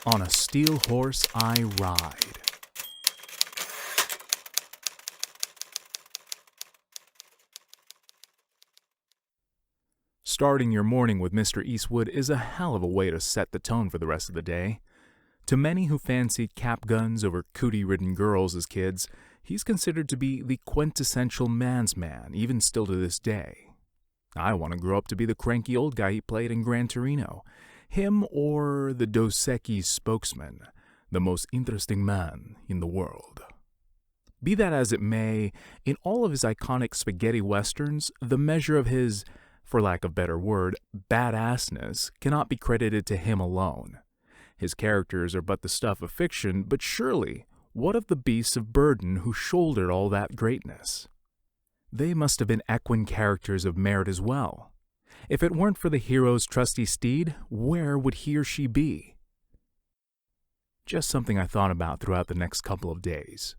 On a Steel Horse I Ride. Starting your morning with Mr. Eastwood is a hell of a way to set the tone for the rest of the day. To many who fancied cap guns over cootie-ridden girls as kids, he's considered to be the quintessential man's man, even still to this day. I want to grow up to be the cranky old guy he played in Gran Torino, him or the Dos Equis spokesman, the most interesting man in the world. Be that as it may, in all of his iconic spaghetti westerns, the measure of his, for lack of a better word, badassness cannot be credited to him alone. His characters are but the stuff of fiction, but surely, what of the beasts of burden who shouldered all that greatness? They must have been equine characters of merit as well. If it weren't for the hero's trusty steed, where would he or she be? Just something I thought about throughout the next couple of days.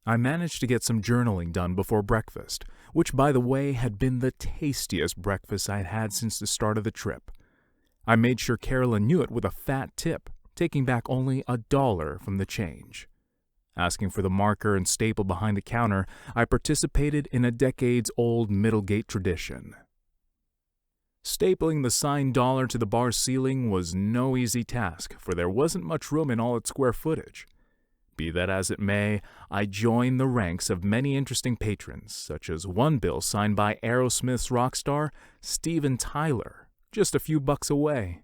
I managed to get some journaling done before breakfast, which, by the way, had been the tastiest breakfast I'd had since the start of the trip. I made sure Carolyn knew it with a fat tip, taking back only $1 from the change. Asking for the marker and staple behind the counter, I participated in a decades-old Middlegate tradition. Stapling the signed dollar to the bar ceiling was no easy task, for there wasn't much room in all its square footage. Be that as it may, I joined the ranks of many interesting patrons, such as one bill signed by Aerosmith's rock star, Steven Tyler, just a few bucks away.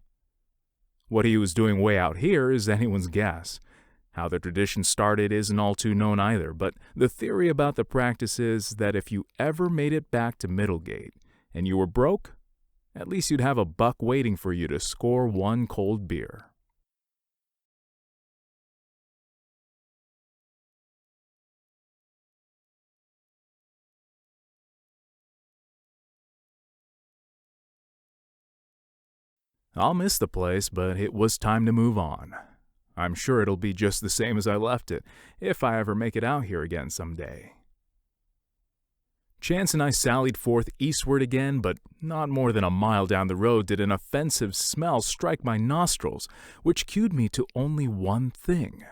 What he was doing way out here is anyone's guess. How the tradition started isn't all too known either, but the theory about the practice is that if you ever made it back to Middlegate and you were broke, at least you'd have $1 waiting for you to score one cold beer. I'll miss the place, but it was time to move on. I'm sure it'll be just the same as I left it, if I ever make it out here again someday. Chance and I sallied forth eastward again, but not more than a mile down the road did an offensive smell strike my nostrils, which cued me to only one thing.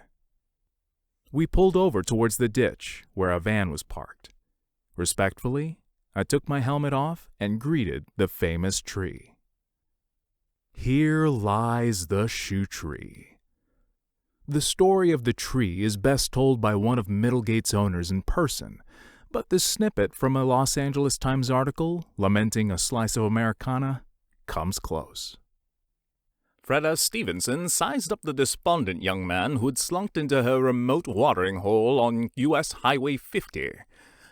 We pulled over towards the ditch, where a van was parked. Respectfully, I took my helmet off and greeted the famous tree. Here lies the shoe tree. The story of the tree is best told by one of Middlegate's owners in person, but this snippet from a Los Angeles Times article lamenting a slice of Americana comes close. Freda Stevenson sized up the despondent young man who had slunked into her remote watering hole on U.S. Highway 50.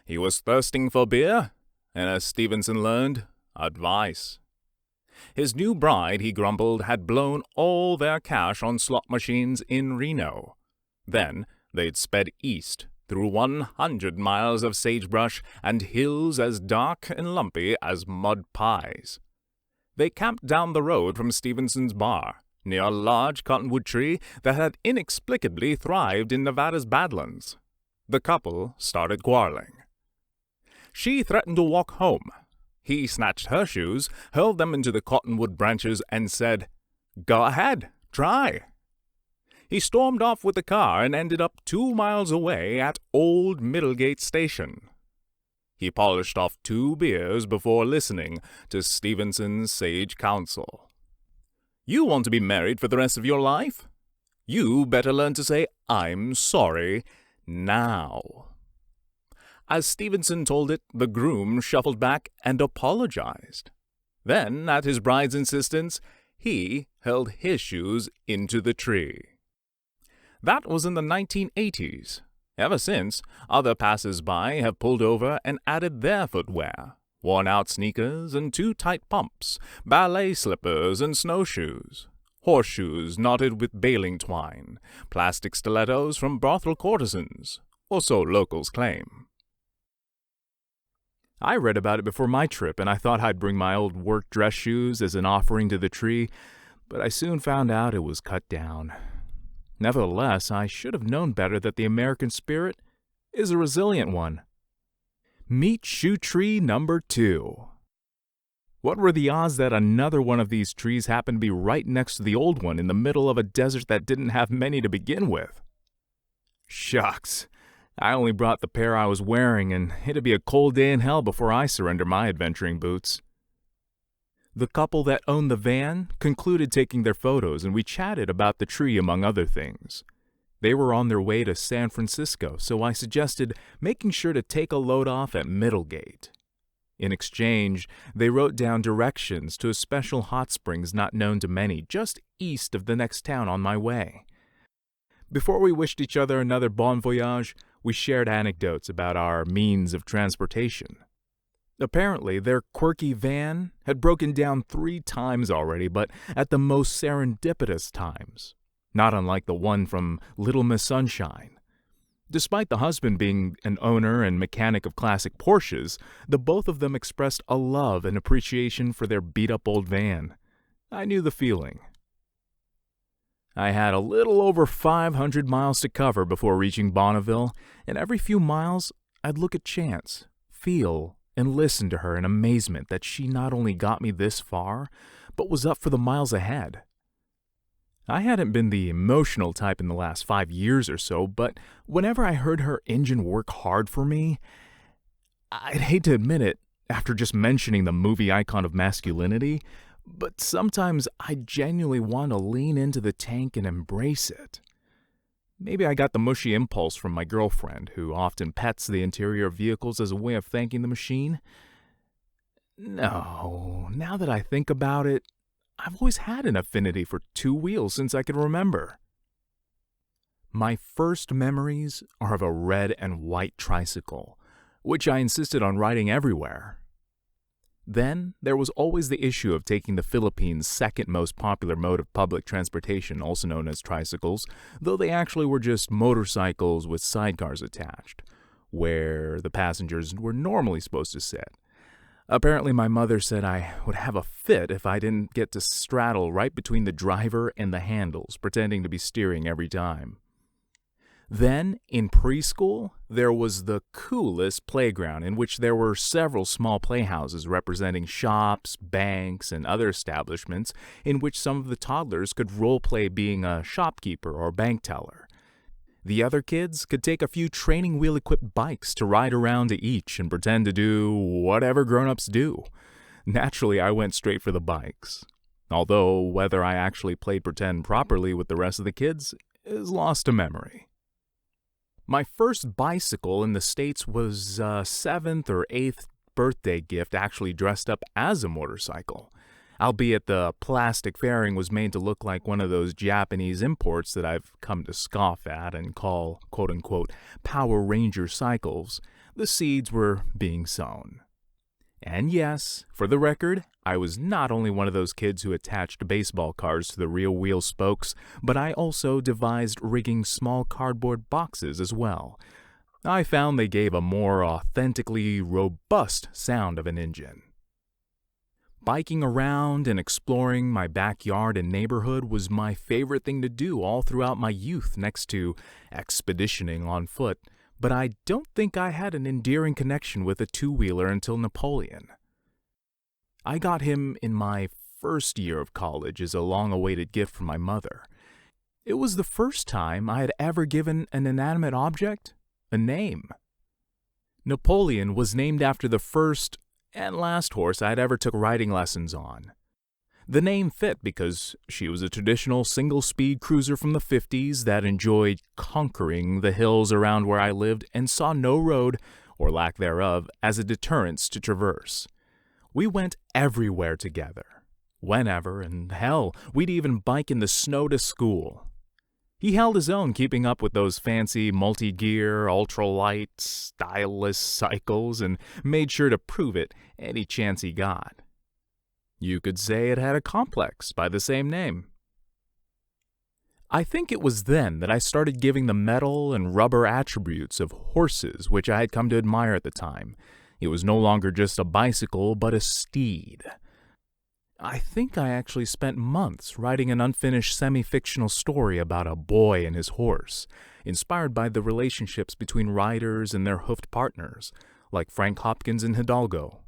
He was thirsting for beer, and as Stevenson learned, advice. His new bride, he grumbled, had blown all their cash on slot machines in Reno. Then they'd sped east through 100 miles of sagebrush and hills as dark and lumpy as mud pies. They camped down the road from Stevenson's bar, near a large cottonwood tree that had inexplicably thrived in Nevada's Badlands. The couple started quarreling. She threatened to walk home. He snatched her shoes, hurled them into the cottonwood branches, and said, "Go ahead, try." He stormed off with the car and ended up 2 miles away at Old Middlegate Station. He polished off 2 beers before listening to Stevenson's sage counsel. You want to be married for the rest of your life? You better learn to say, "I'm sorry," now. As Stevenson told it, the groom shuffled back and apologized. Then, at his bride's insistence, he held his shoes into the tree. That was in the 1980s. Ever since, other passers-by have pulled over and added their footwear, worn-out sneakers and too tight pumps, ballet slippers and snowshoes, horseshoes knotted with baling twine, plastic stilettos from brothel courtesans, or so locals claim. I read about it before my trip, and I thought I'd bring my old work dress shoes as an offering to the tree, but I soon found out it was cut down. Nevertheless, I should have known better that the American spirit is a resilient one. Meet Shoe Tree number 2. What were the odds that another one of these trees happened to be right next to the old one in the middle of a desert that didn't have many to begin with? Shucks. I only brought the pair I was wearing, and it'd be a cold day in hell before I surrender my adventuring boots. The couple that owned the van concluded taking their photos, and we chatted about the tree among other things. They were on their way to San Francisco, so I suggested making sure to take a load off at Middlegate. In exchange, they wrote down directions to a special hot springs not known to many, just east of the next town on my way. Before we wished each other another bon voyage, we shared anecdotes about our means of transportation. Apparently, their quirky van had broken down 3 times already, but at the most serendipitous times, not unlike the one from Little Miss Sunshine. Despite the husband being an owner and mechanic of classic Porsches, the both of them expressed a love and appreciation for their beat-up old van. I knew the feeling. I had a little over 500 miles to cover before reaching Bonneville, and every few miles I'd look at Chance, feel, and listen to her in amazement that she not only got me this far, but was up for the miles ahead. I hadn't been the emotional type in the last 5 years or so, but whenever I heard her engine work hard for me, I'd hate to admit it after just mentioning the movie icon of masculinity, but sometimes I genuinely want to lean into the tank and embrace it. Maybe I got the mushy impulse from my girlfriend, who often pets the interior of vehicles as a way of thanking the machine. No, now that I think about it, I've always had an affinity for 2 wheels since I could remember. My first memories are of a red and white tricycle, which I insisted on riding everywhere. Then, there was always the issue of taking the Philippines' second most popular mode of public transportation, also known as tricycles, though they actually were just motorcycles with sidecars attached, where the passengers were normally supposed to sit. Apparently, my mother said I would have a fit if I didn't get to straddle right between the driver and the handles, pretending to be steering every time. Then, in preschool, there was the coolest playground in which there were several small playhouses representing shops, banks, and other establishments in which some of the toddlers could role-play being a shopkeeper or bank teller. The other kids could take a few training wheel-equipped bikes to ride around to each and pretend to do whatever grown-ups do. Naturally, I went straight for the bikes. Although whether I actually played pretend properly with the rest of the kids is lost to memory. My first bicycle in the States was a 7th or 8th birthday gift actually dressed up as a motorcycle. Albeit the plastic fairing was made to look like one of those Japanese imports that I've come to scoff at and call, quote-unquote, Power Ranger cycles, the seeds were being sown. And yes, for the record, I was not only one of those kids who attached baseball cards to the rear wheel spokes, but I also devised rigging small cardboard boxes as well. I found they gave a more authentically robust sound of an engine. Biking around and exploring my backyard and neighborhood was my favorite thing to do all throughout my youth next to expeditioning on foot, but I don't think I had an endearing connection with a 2-wheeler until Napoleon. I got him in my first year of college as a long-awaited gift from my mother. It was the first time I had ever given an inanimate object a name. Napoleon was named after the first and last horse I'd ever took riding lessons on. The name fit because she was a traditional single-speed cruiser from the 50s that enjoyed conquering the hills around where I lived and saw no road, or lack thereof, as a deterrence to traverse. We went everywhere together, whenever, and hell, we'd even bike in the snow to school. He held his own keeping up with those fancy multi-gear, ultralight, styleless cycles and made sure to prove it any chance he got. You could say it had a complex by the same name. I think it was then that I started giving the metal and rubber attributes of horses which I had come to admire at the time. It was no longer just a bicycle, but a steed. I think I actually spent months writing an unfinished semi-fictional story about a boy and his horse, inspired by the relationships between riders and their hoofed partners, like Frank Hopkins and Hidalgo.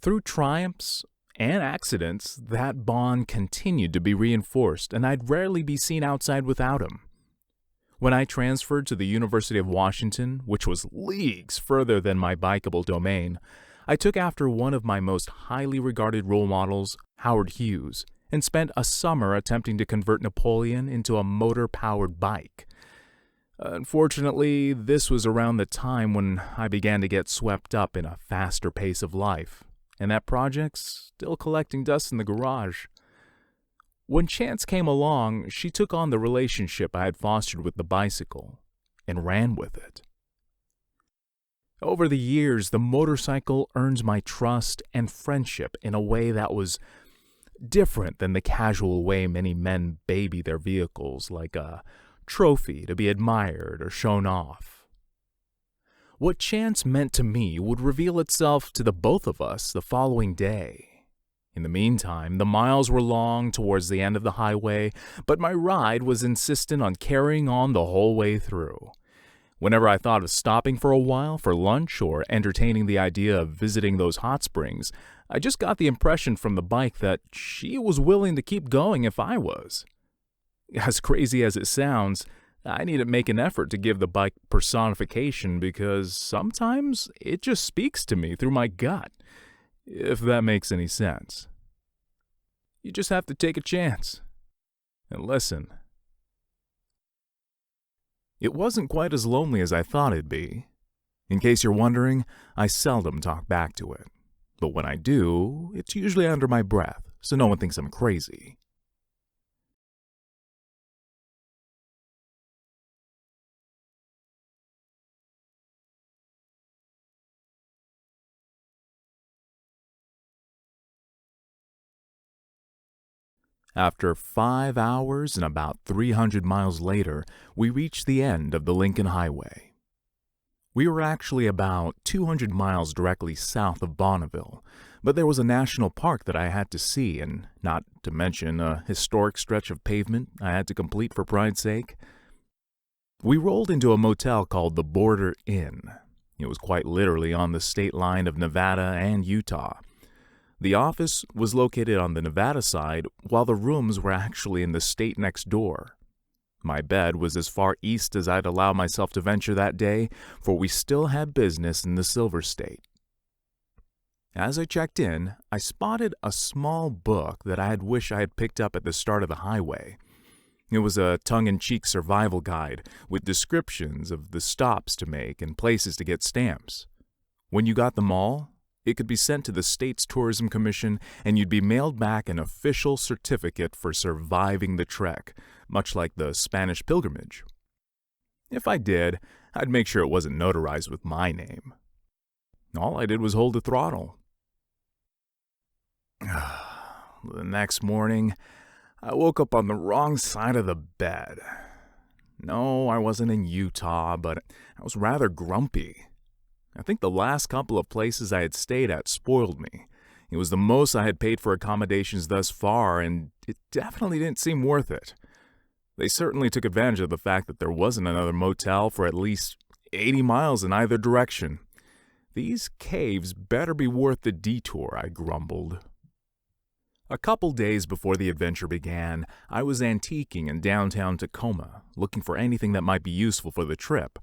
Through triumphs and accidents, that bond continued to be reinforced, and I'd rarely be seen outside without him. When I transferred to the University of Washington, which was leagues further than my bikeable domain, I took after one of my most highly regarded role models, Howard Hughes, and spent a summer attempting to convert Napoleon into a motor-powered bike. Unfortunately, this was around the time when I began to get swept up in a faster pace of life, and that project's still collecting dust in the garage. When Chance came along, she took on the relationship I had fostered with the bicycle and ran with it. Over the years, the motorcycle earned my trust and friendship in a way that was different than the casual way many men baby their vehicles, like a trophy to be admired or shown off. What Chance meant to me would reveal itself to the both of us the following day. In the meantime, the miles were long towards the end of the highway, but my ride was insistent on carrying on the whole way through. Whenever I thought of stopping for a while for lunch or entertaining the idea of visiting those hot springs, I just got the impression from the bike that she was willing to keep going if I was. As crazy as it sounds, I need to make an effort to give the bike personification because sometimes it just speaks to me through my gut, if that makes any sense. You just have to take a chance and listen. It wasn't quite as lonely as I thought it'd be. In case you're wondering, I seldom talk back to it. But when I do, it's usually under my breath, so no one thinks I'm crazy. After 5 hours and about 300 miles later, we reached the end of the Lincoln Highway. We were actually about 200 miles directly south of Bonneville, but there was a national park that I had to see, and not to mention a historic stretch of pavement I had to complete for pride's sake. We rolled into a motel called the Border Inn. It was quite literally on the state line of Nevada and Utah. The office was located on the Nevada side, while the rooms were actually in the state next door. My bed was as far east as I'd allow myself to venture that day, for we still had business in the Silver State. As I checked in, I spotted a small book that I had wished I had picked up at the start of the highway. It was a tongue-in-cheek survival guide with descriptions of the stops to make and places to get stamps. When you got them all, it could be sent to the state's tourism commission, and you'd be mailed back an official certificate for surviving the trek, much like the Spanish pilgrimage. If I did, I'd make sure it wasn't notarized with my name. All I did was hold the throttle. The next morning, I woke up on the wrong side of the bed. No, I wasn't in Utah, but I was rather grumpy. I think the last couple of places I had stayed at spoiled me. It was the most I had paid for accommodations thus far, and it definitely didn't seem worth it. They certainly took advantage of the fact that there wasn't another motel for at least 80 miles in either direction. These caves better be worth the detour, I grumbled. A couple days before the adventure began, I was antiquing in downtown Tacoma, looking for anything that might be useful for the trip.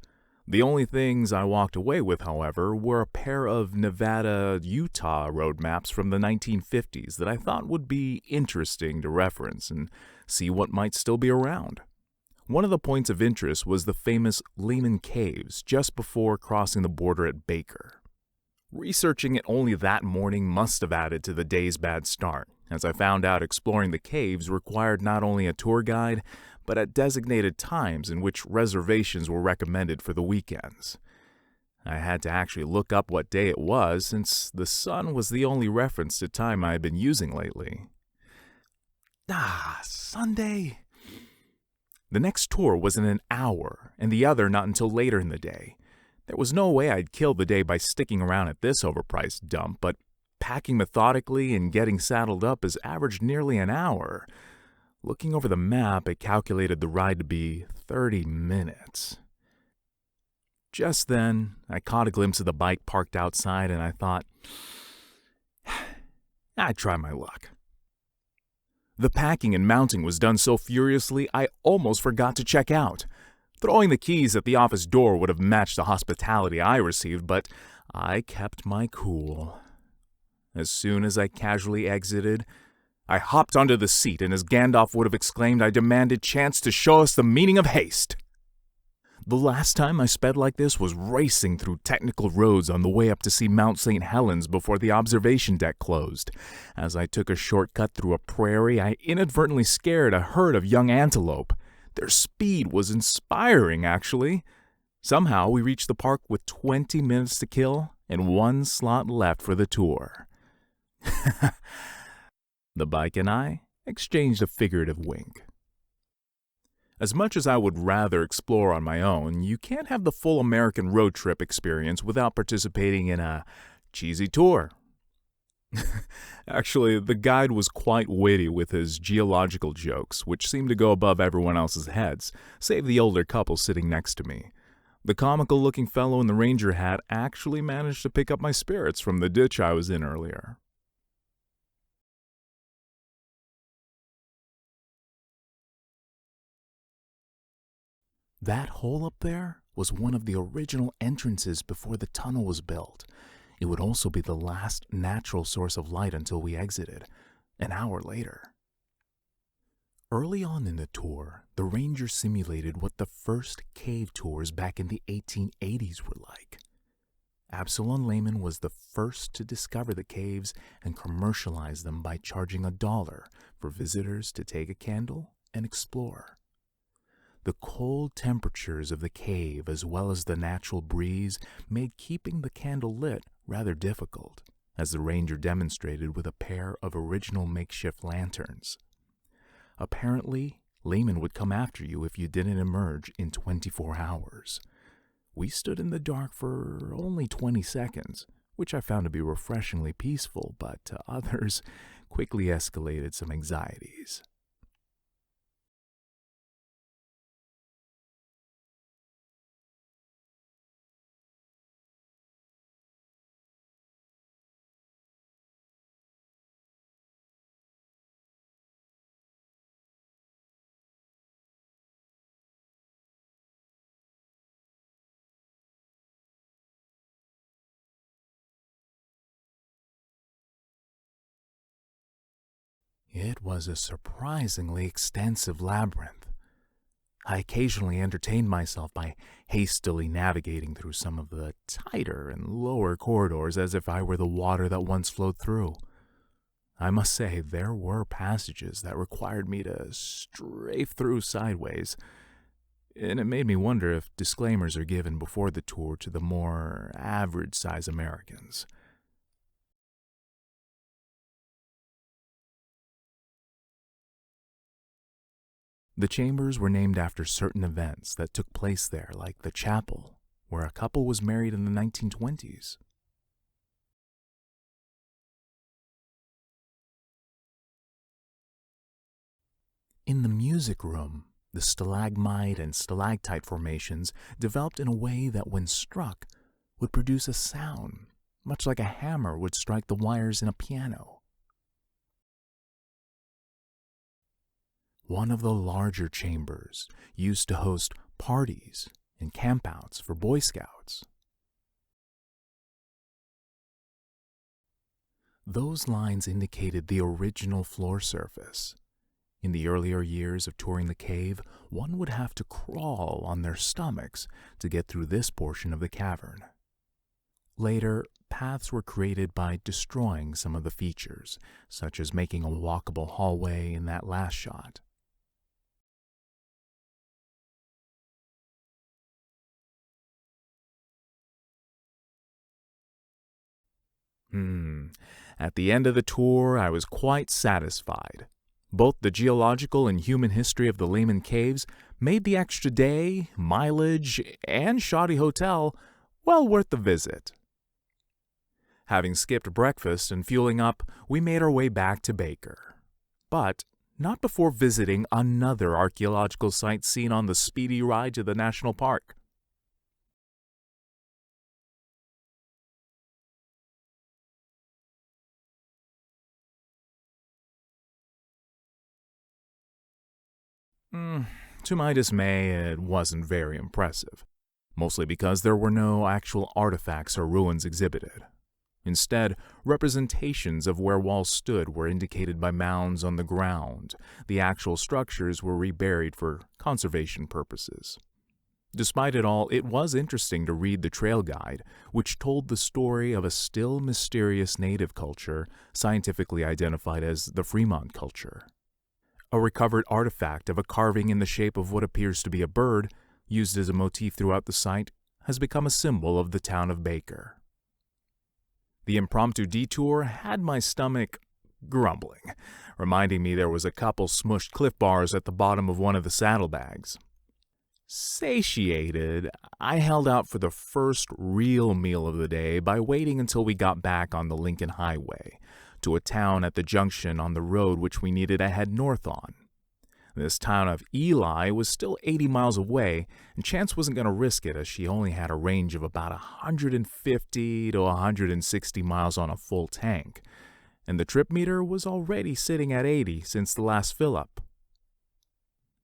The only things I walked away with, however, were a pair of Nevada-Utah road maps from the 1950s that I thought would be interesting to reference and see what might still be around. One of the points of interest was the famous Lehman Caves just before crossing the border at Baker. Researching it only that morning must have added to the day's bad start, as I found out exploring the caves required not only a tour guide, but at designated times in which reservations were recommended for the weekends. I had to actually look up what day it was, since the sun was the only reference to time I had been using lately. Sunday. The next tour was in an hour, and the other not until later in the day. There was no way I'd kill the day by sticking around at this overpriced dump, but packing methodically and getting saddled up has averaged nearly an hour. Looking over the map, it calculated the ride to be 30 minutes. Just then, I caught a glimpse of the bike parked outside, and I thought, I'd try my luck. The packing and mounting was done so furiously I almost forgot to check out. Throwing the keys at the office door would have matched the hospitality I received, but I kept my cool. As soon as I casually exited, I hopped onto the seat, and as Gandalf would have exclaimed, I demanded chance to show us the meaning of haste. The last time I sped like this was racing through technical roads on the way up to see Mount St. Helens before the observation deck closed. As I took a shortcut through a prairie, I inadvertently scared a herd of young antelope. Their speed was inspiring, actually. Somehow, we reached the park with 20 minutes to kill and 1 slot left for the tour. The bike and I exchanged a figurative wink. As much as I would rather explore on my own, you can't have the full American road trip experience without participating in a cheesy tour. Actually, the guide was quite witty with his geological jokes, which seemed to go above everyone else's heads, save the older couple sitting next to me. The comical-looking fellow in the ranger hat actually managed to pick up my spirits from the ditch I was in earlier. That hole up there was one of the original entrances before the tunnel was built. It would also be the last natural source of light until we exited, an hour later. Early on in the tour, the ranger simulated what the first cave tours back in the 1880s were like. Absalom Lehman was the first to discover the caves and commercialize them by charging $1 for visitors to take a candle and explore. The cold temperatures of the cave, as well as the natural breeze, made keeping the candle lit rather difficult, as the ranger demonstrated with a pair of original makeshift lanterns. Apparently, Lehman would come after you if you didn't emerge in 24 hours. We stood in the dark for only 20 seconds, which I found to be refreshingly peaceful, but to others quickly escalated some anxieties. It was a surprisingly extensive labyrinth. I occasionally entertained myself by hastily navigating through some of the tighter and lower corridors as if I were the water that once flowed through. I must say, there were passages that required me to strafe through sideways, and it made me wonder if disclaimers are given before the tour to the more average-size Americans. The chambers were named after certain events that took place there, like the chapel, where a couple was married in the 1920s. In the music room, the stalagmite and stalactite formations developed in a way that, when struck, would produce a sound, much like a hammer would strike the wires in a piano. One of the larger chambers used to host parties and campouts for Boy Scouts. Those lines indicated the original floor surface. In the earlier years of touring the cave, one would have to crawl on their stomachs to get through this portion of the cavern. Later, paths were created by destroying some of the features, such as making a walkable hallway in that last shot. At the end of the tour, I was quite satisfied. Both the geological and human history of the Lehman Caves made the extra day, mileage, and shoddy hotel well worth the visit. Having skipped breakfast and fueling up, we made our way back to Baker. But not before visiting another archaeological site seen on the speedy ride to the national park. To my dismay, it wasn't very impressive, mostly because there were no actual artifacts or ruins exhibited. Instead, representations of where walls stood were indicated by mounds on the ground. The actual structures were reburied for conservation purposes. Despite it all, it was interesting to read the trail guide, which told the story of a still mysterious native culture, scientifically identified as the Fremont culture. A recovered artifact of a carving in the shape of what appears to be a bird, used as a motif throughout the site, has become a symbol of the town of Baker. The impromptu detour had my stomach grumbling, reminding me there was a couple smushed Cliff Bars at the bottom of one of the saddlebags. Satiated, I held out for the first real meal of the day by waiting until we got back on the Lincoln Highway, to a town at the junction on the road which we needed to head north on. This town of Ely was still 80 miles away, and Chance wasn't going to risk it as she only had a range of about 150 to 160 miles on a full tank, and the trip meter was already sitting at 80 since the last fill-up.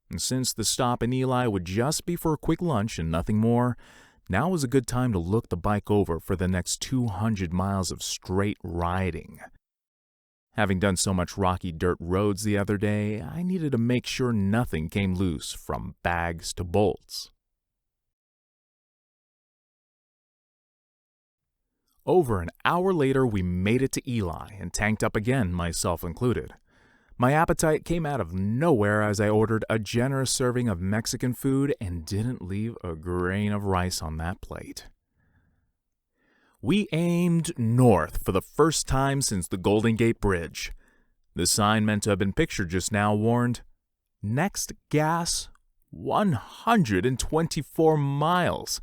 And since the stop in Ely would just be for a quick lunch and nothing more, now was a good time to look the bike over for the next 200 miles of straight riding. Having done so much rocky dirt roads the other day, I needed to make sure nothing came loose from bags to bolts. Over an hour later, we made it to Ely and tanked up again, myself included. My appetite came out of nowhere as I ordered a generous serving of Mexican food and didn't leave a grain of rice on that plate. We aimed north for the first time since the Golden Gate Bridge. The sign meant to have been pictured just now warned, "Next gas, 124 miles.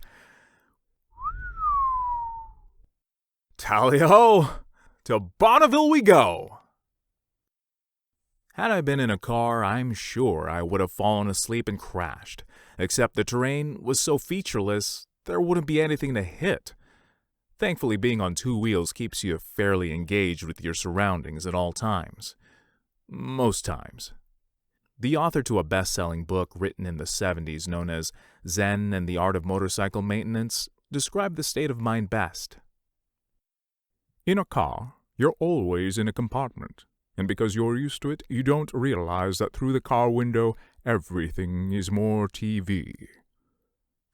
Tally-ho! To Bonneville we go! Had I been in a car, I'm sure I would have fallen asleep and crashed, except the terrain was so featureless there wouldn't be anything to hit. Thankfully, being on two wheels keeps you fairly engaged with your surroundings at all times. Most times. The author to a best-selling book written in the 70s known as Zen and the Art of Motorcycle Maintenance described the state of mind best. In a car, you're always in a compartment, and because you're used to it, you don't realize that through the car window, everything is more TV.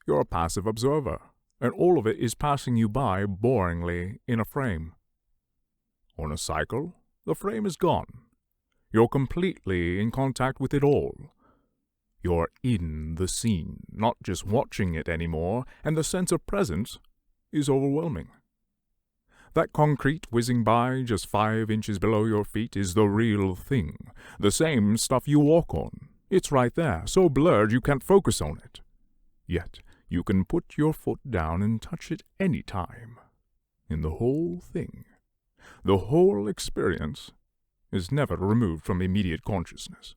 You're a passive observer, and all of it is passing you by boringly in a frame. On a cycle, the frame is gone. You're completely in contact with it all. You're in the scene, not just watching it anymore, and the sense of presence is overwhelming. That concrete whizzing by just 5 inches below your feet is the real thing, the same stuff you walk on. It's right there, so blurred you can't focus on it. Yet, you can put your foot down and touch it any time. And the whole thing, the whole experience, is never removed from immediate consciousness.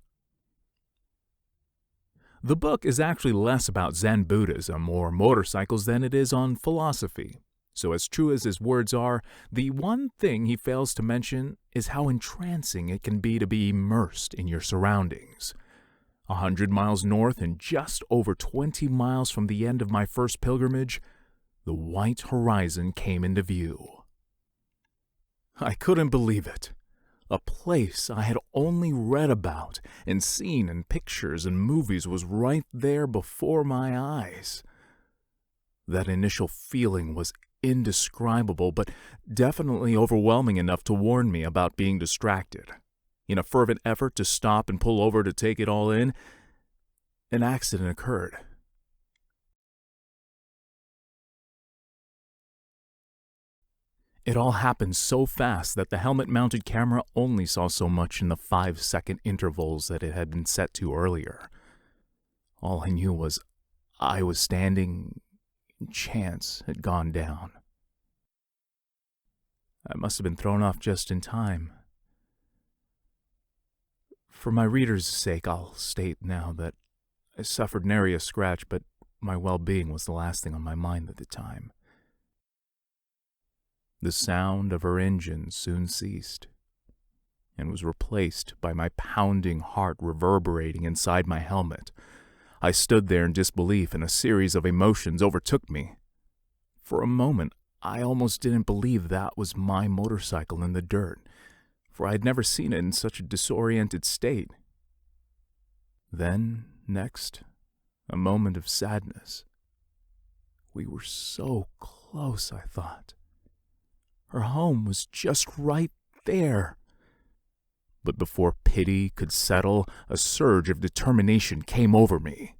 The book is actually less about Zen Buddhism or motorcycles than it is on philosophy. So as true as his words are, the one thing he fails to mention is how entrancing it can be to be immersed in your surroundings. 100 miles north and just over 20 miles from the end of my first pilgrimage, the white horizon came into view. I couldn't believe it. A place I had only read about and seen in pictures and movies was right there before my eyes. That initial feeling was indescribable, but definitely overwhelming enough to warn me about being distracted. In a fervent effort to stop and pull over to take it all in, an accident occurred. It all happened so fast that the helmet-mounted camera only saw so much in the 5-second intervals that it had been set to earlier. All I knew was I was standing, and Chance had gone down. I must have been thrown off just in time. For my reader's sake, I'll state now that I suffered nary a scratch, but my well-being was the last thing on my mind at the time. The sound of her engine soon ceased, and was replaced by my pounding heart reverberating inside my helmet. I stood there in disbelief, and a series of emotions overtook me. For a moment, I almost didn't believe that was my motorcycle in the dirt, for I had never seen it in such a disoriented state. Then, next, a moment of sadness. We were so close, I thought. Her home was just right there. But before pity could settle, a surge of determination came over me.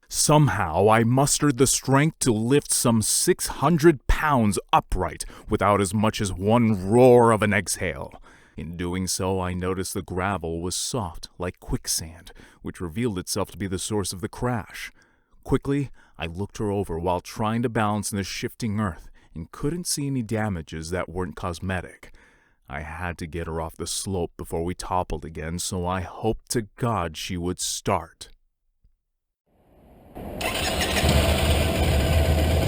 Somehow I mustered the strength to lift some 600 pounds upright without as much as one roar of an exhale. In doing so, I noticed the gravel was soft like quicksand, which revealed itself to be the source of the crash. Quickly, I looked her over while trying to balance in the shifting earth and couldn't see any damages that weren't cosmetic. I had to get her off the slope before we toppled again, so I hoped to God she would start.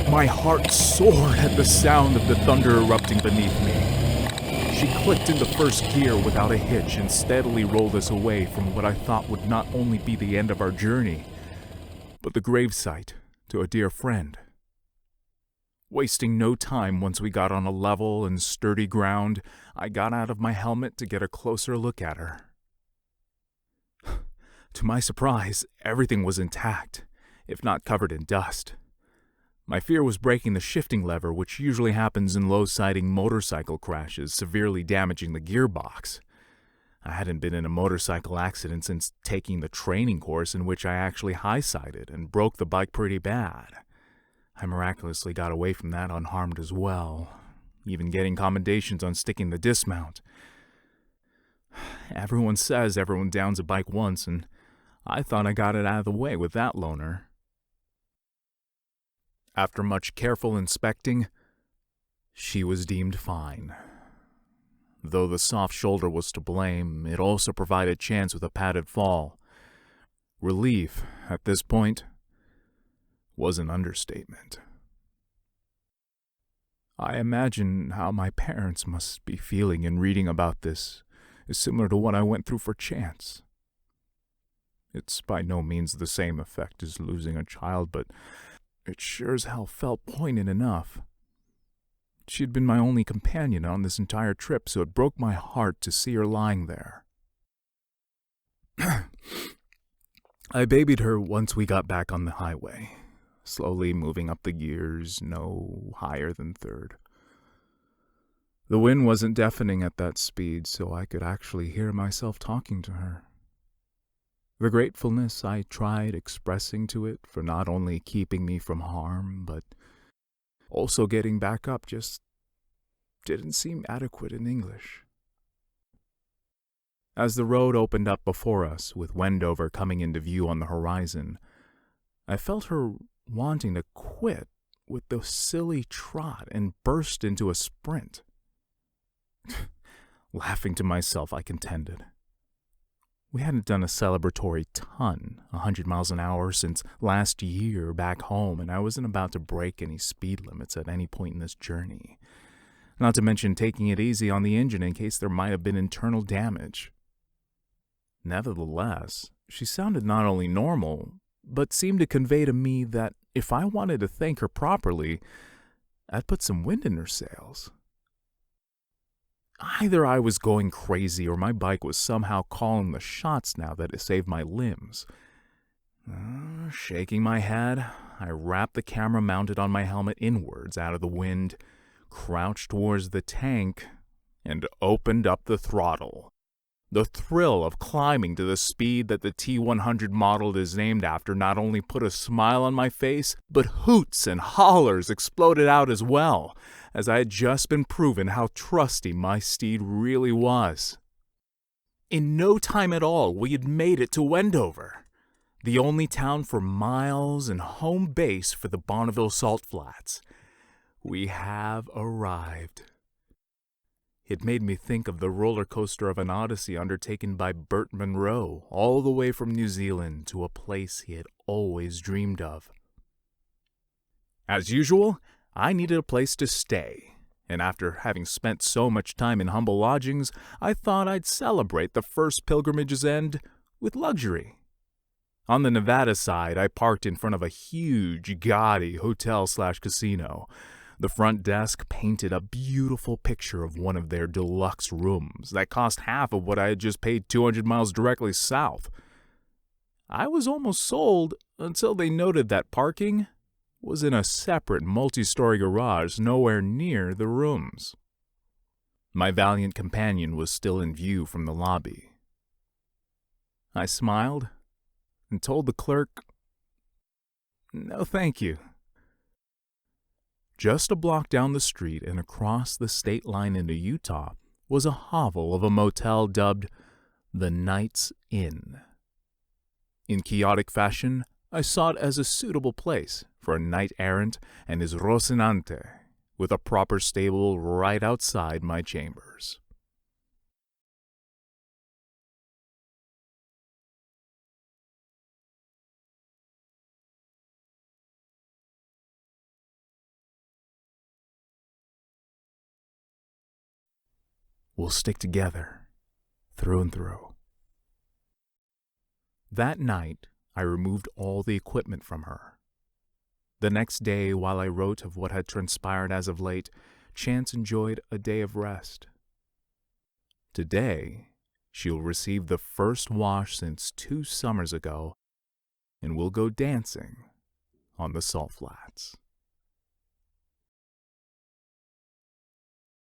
My heart soared at the sound of the thunder erupting beneath me. She clicked into first gear without a hitch and steadily rolled us away from what I thought would not only be the end of our journey, but the gravesite to a dear friend. Wasting no time once we got on a level and sturdy ground, I got out of my helmet to get a closer look at her. To my surprise, everything was intact, if not covered in dust. My fear was breaking the shifting lever, which usually happens in low-siding motorcycle crashes, severely damaging the gearbox. I hadn't been in a motorcycle accident since taking the training course in which I actually high-sided and broke the bike pretty bad. I miraculously got away from that unharmed as well, even getting commendations on sticking the dismount. Everyone says everyone downs a bike once, and I thought I got it out of the way with that loaner. After much careful inspecting, she was deemed fine. Though the soft shoulder was to blame, it also provided chance with a padded fall. Relief, at this point, was an understatement. I imagine how my parents must be feeling in reading about this is similar to what I went through for Chance. It's by no means the same effect as losing a child, but it sure as hell felt poignant enough. She had been my only companion on this entire trip, so it broke my heart to see her lying there. I babied her once we got back on the highway, slowly moving up the gears, no higher than third. The wind wasn't deafening at that speed, so I could actually hear myself talking to her. The gratefulness I tried expressing to it for not only keeping me from harm, but also getting back up just didn't seem adequate in English. As the road opened up before us, with Wendover coming into view on the horizon, I felt her wanting to quit with the silly trot and burst into a sprint. Laughing to myself, I contended. We hadn't done a celebratory ton, 100 miles an hour, since last year back home, and I wasn't about to break any speed limits at any point in this journey. Not to mention taking it easy on the engine in case there might have been internal damage. Nevertheless, she sounded not only normal, but seemed to convey to me that if I wanted to thank her properly, I'd put some wind in her sails. Either I was going crazy or my bike was somehow calling the shots now that it saved my limbs. Shaking my head, I wrapped the camera mounted on my helmet inwards out of the wind, crouched towards the tank, and opened up the throttle. The thrill of climbing to the speed that the T100 model is named after not only put a smile on my face, but hoots and hollers exploded out as well, as I had just been proven how trusty my steed really was. In no time at all, we had made it to Wendover, the only town for miles and home base for the Bonneville Salt Flats. We have arrived. It made me think of the roller coaster of an odyssey undertaken by Burt Munro all the way from New Zealand to a place he had always dreamed of. As usual, I needed a place to stay, and after having spent so much time in humble lodgings, I thought I'd celebrate the first pilgrimage's end with luxury. On the Nevada side, I parked in front of a huge, gaudy hotel/casino. The front desk painted a beautiful picture of one of their deluxe rooms that cost half of what I had just paid 200 miles directly south. I was almost sold until they noted that parking was in a separate multi-story garage nowhere near the rooms. My valiant companion was still in view from the lobby. I smiled and told the clerk, "No, thank you." Just a block down the street and across the state line into Utah was a hovel of a motel dubbed the Knight's Inn. In chaotic fashion, I saw it as a suitable place for a knight-errant and his Rocinante, with a proper stable right outside my chambers. We'll stick together, through and through. That night, I removed all the equipment from her. The next day, while I wrote of what had transpired as of late, Chance enjoyed a day of rest. Today, she'll receive the first wash since 2 summers ago, and we'll go dancing on the Salt Flats.